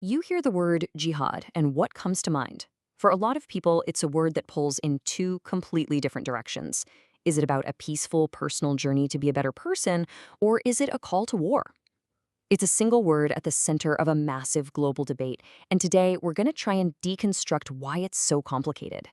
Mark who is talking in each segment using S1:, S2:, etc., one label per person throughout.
S1: You hear the word jihad, and what comes to mind? For a lot of people, it's a word that pulls in two completely different directions. Is it about a peaceful, personal journey to be a better person, or is it a call to war? It's a single word at the center of a massive global debate, and today we're going to try and deconstruct why it's so complicated.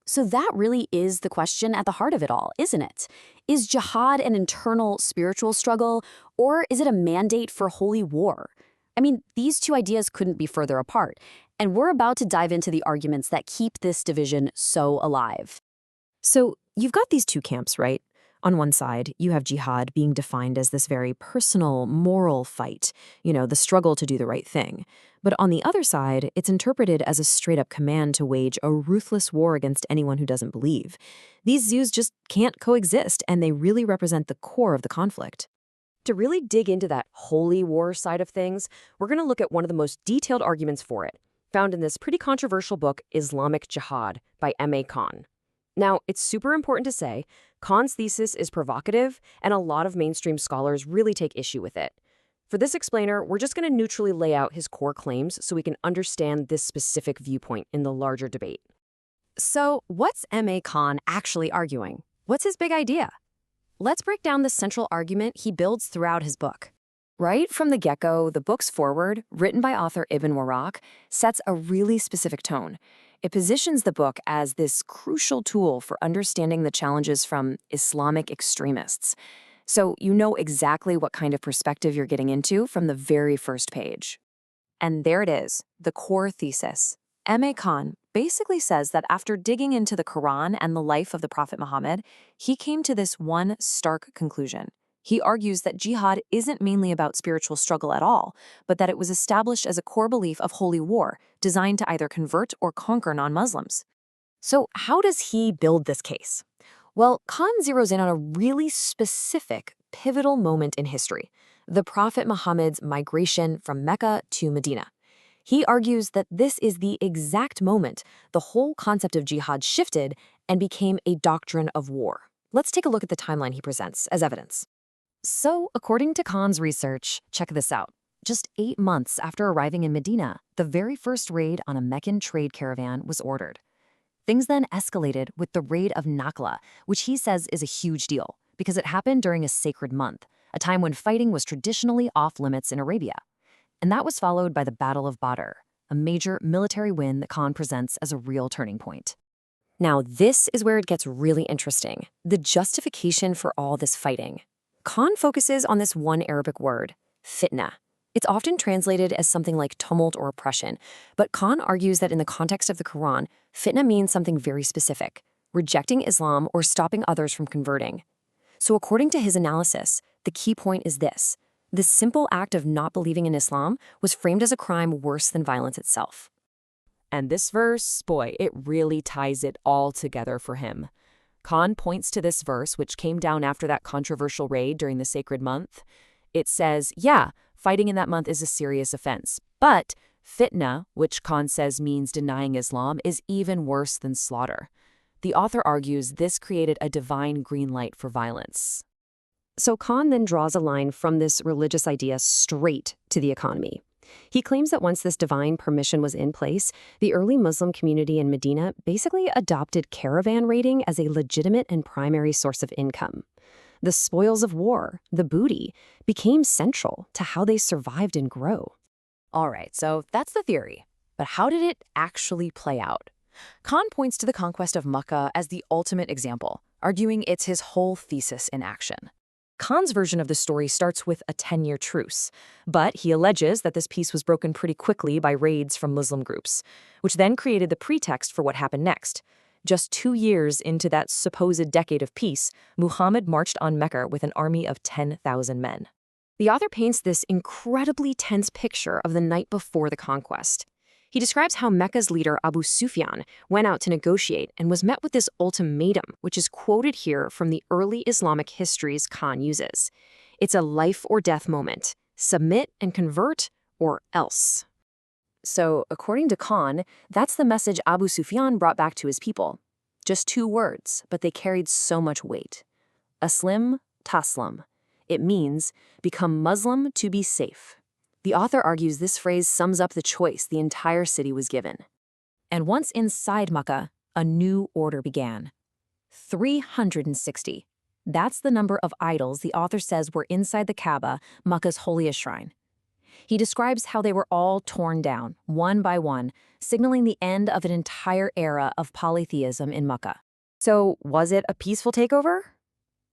S2: So that really is the question at the heart of it all, isn't it? Is jihad an internal spiritual struggle, or is it a mandate for holy war? I mean, these two ideas couldn't be further apart, and we're about to dive into the arguments that keep this division so alive.
S3: So you've got these two camps, right? On one side, you have jihad being defined as this very personal, moral fight, the struggle to do the right thing. But on the other side, it's interpreted as a straight-up command to wage a ruthless war against anyone who doesn't believe. These views just can't coexist, and they really represent the core of the conflict.
S4: To really dig into that holy war side of things, we're going to look at one of the most detailed arguments for it, found in this pretty controversial book, Islamic Jihad, by M.A. Khan. Now, it's super important to say, Khan's thesis is provocative, and a lot of mainstream scholars really take issue with it. For this explainer, we're just going to neutrally lay out his core claims so we can understand this specific viewpoint in the larger debate.
S2: So, what's M.A. Khan actually arguing? What's his big idea? Let's break down the central argument he builds throughout his book. Right from the get-go, the book's foreword, written by author Ibn Warraq, sets a really specific tone. It positions the book as this crucial tool for understanding the challenges from Islamic extremists. So you know exactly what kind of perspective you're getting into from the very first page. And there it is, the core thesis. M.A. Khan basically says that after digging into the Quran and the life of the Prophet Muhammad, he came to this one stark conclusion. He argues that jihad isn't mainly about spiritual struggle at all, but that it was established as a core belief of holy war, designed to either convert or conquer non-Muslims. So how does he build this case? Well, Khan zeroes in on a really specific, pivotal moment in history, the Prophet Muhammad's migration from Mecca to Medina. He argues that this is the exact moment the whole concept of jihad shifted and became a doctrine of war. Let's take a look at the timeline he presents as evidence. So, according to Khan's research, check this out. Just 8 months after arriving in Medina, the very first raid on a Meccan trade caravan was ordered. Things then escalated with the raid of Nakhla, which he says is a huge deal because it happened during a sacred month, a time when fighting was traditionally off-limits in Arabia. And that was followed by the Battle of Badr, a major military win that Khan presents as a real turning point. Now, this is where it gets really interesting, the justification for all this fighting. Khan focuses on this one Arabic word, fitna. It's often translated as something like tumult or oppression, but Khan argues that in the context of the Quran, fitna means something very specific, rejecting Islam or stopping others from converting. So according to his analysis, the key point is this. The simple act of not believing in Islam was framed as a crime worse than violence itself.
S4: And this verse, boy, it really ties it all together for him. Khan points to this verse, which came down after that controversial raid during the sacred month. It says, yeah, fighting in that month is a serious offense, but fitna, which Khan says means denying Islam, is even worse than slaughter. The author argues this created a divine green light for violence. So Khan then draws a line from this religious idea straight to the economy. He claims that once this divine permission was in place, the early Muslim community in Medina basically adopted caravan raiding as a legitimate and primary source of income. The spoils of war, the booty, became central to how they survived and grow. All right, so that's the theory. But how did it actually play out? Khan points to the conquest of Mecca as the ultimate example, arguing it's his whole thesis in action. Khan's version of the story starts with a 10-year truce, but he alleges that this peace was broken pretty quickly by raids from Muslim groups, which then created the pretext for what happened next. Just 2 years into that supposed decade of peace, Muhammad marched on Mecca with an army of 10,000 men. The author paints this incredibly tense picture of the night before the conquest. He describes how Mecca's leader Abu Sufyan went out to negotiate and was met with this ultimatum, which is quoted here from the early Islamic histories Khan uses. It's a life or death moment. Submit and convert, or else. So, according to Khan, that's the message Abu Sufyan brought back to his people. Just 2 words, but they carried so much weight. Aslim, taslam. It means, become Muslim to be safe.
S2: The author argues this phrase sums up the choice the entire city was given.
S3: And once inside Mecca, a new order began. 360. That's the number of idols the author says were inside the Kaaba, Mecca's holiest shrine. He describes how they were all torn down, one by one, signaling the end of an entire era of polytheism in Mecca.
S2: So, was it a peaceful takeover?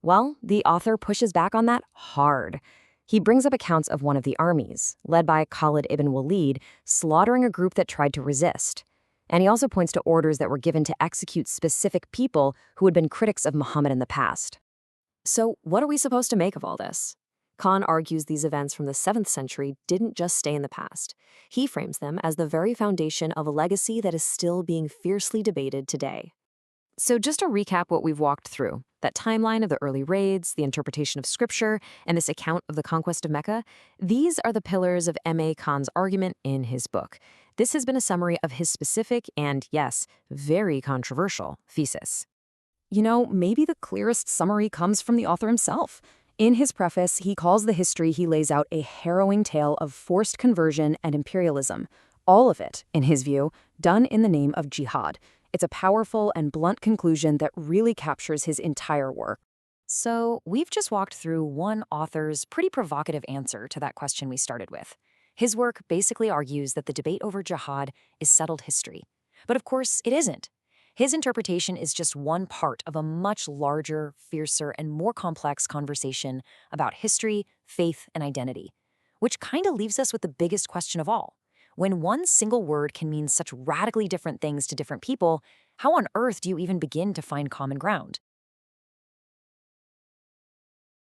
S2: Well, the author pushes back on that hard. He brings up accounts of one of the armies, led by Khalid ibn Walid, slaughtering a group that tried to resist. And he also points to orders that were given to execute specific people who had been critics of Muhammad in the past. So, what are we supposed to make of all this? Khan argues these events from the 7th century didn't just stay in the past. He frames them as the very foundation of a legacy that is still being fiercely debated today. So just to recap what we've walked through, that timeline of the early raids, the interpretation of scripture, and this account of the conquest of Mecca, these are the pillars of M.A. Khan's argument in his book. This has been a summary of his specific and, yes, very controversial thesis.
S4: You know, maybe the clearest summary comes from the author himself. In his preface, he calls the history he lays out a harrowing tale of forced conversion and imperialism. All of it, in his view, done in the name of jihad. It's a powerful and blunt conclusion that really captures his entire work.
S1: So, we've just walked through one author's pretty provocative answer to that question we started with. His work basically argues that the debate over jihad is settled history. But of course, it isn't. His interpretation is just one part of a much larger, fiercer, and more complex conversation about history, faith, and identity, which kind of leaves us with the biggest question of all. When one single word can mean such radically different things to different people, how on earth do you even begin to find common ground?